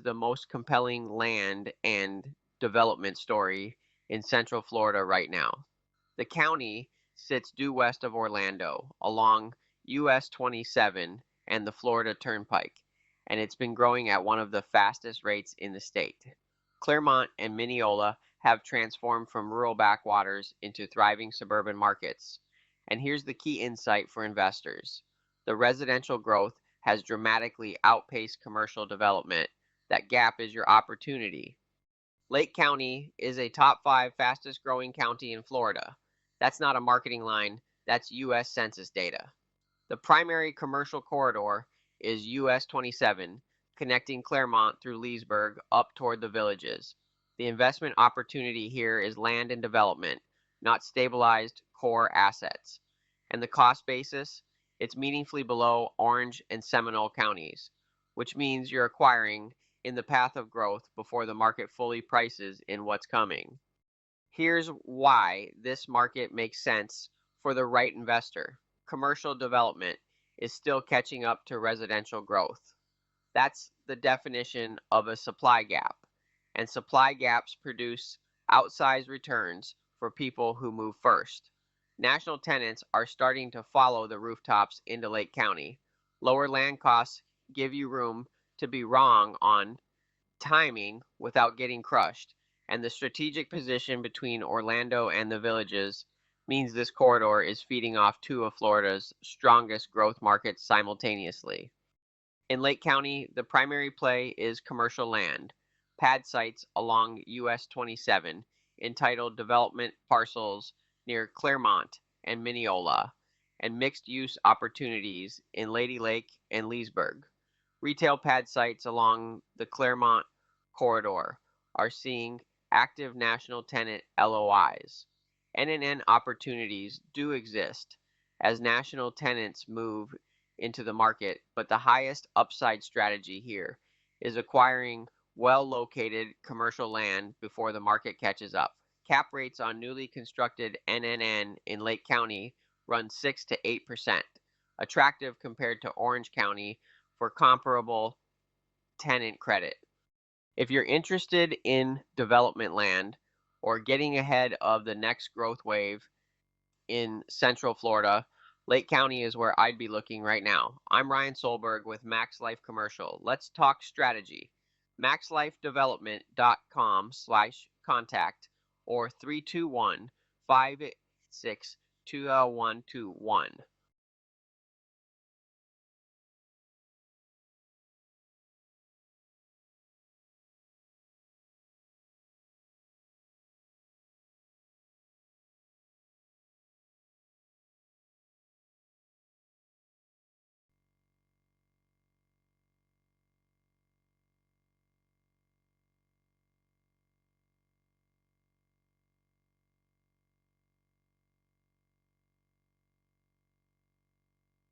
the most compelling land and development story in Central Florida right now. The county sits due west of Orlando along US 27 and the Florida Turnpike, and it's been growing at one of the fastest rates in the state. Clermont and Mineola have transformed from rural backwaters into thriving suburban markets. And here's the key insight for investors. The residential growth has dramatically outpaced commercial development. That gap is your opportunity. Lake County is a top 5 fastest growing county in Florida. That's not a marketing line, that's US Census data. The primary commercial corridor is US 27, connecting Clermont through Leesburg up toward the villages. The investment opportunity here is land and development, not stabilized core assets. And the cost basis, it's meaningfully below Orange and Seminole counties, which means you're acquiring in the path of growth before the market fully prices in what's coming. Here's why this market makes sense for the right investor. Commercial development is still catching up to residential growth. That's the definition of a supply gap. And supply gaps produce outsized returns for people who move first. National tenants are starting to follow the rooftops into Lake County. Lower land costs give you room to be wrong on timing without getting crushed, and the strategic position between Orlando and the villages means this corridor is feeding off two of Florida's strongest growth markets simultaneously. In Lake County, the primary play is commercial land, pad sites along US 27, entitled development parcels near Clermont and Mineola, and mixed-use opportunities in Lady Lake and Leesburg. Retail pad sites along the Clermont corridor are seeing active national tenant LOIs. NNN opportunities do exist as national tenants move into the market, but the highest upside strategy here is acquiring well-located commercial land before the market catches up. Cap rates on newly constructed NNN in Lake County run 6 to 8%, attractive compared to Orange County for comparable tenant credit. If you're interested in development land or getting ahead of the next growth wave in Central Florida, Lake County is where I'd be looking right now. I'm Ryan Solberg with MaxLife Commercial. Let's talk strategy. MaxLifeDevelopment.com/contact or 321-586-2121.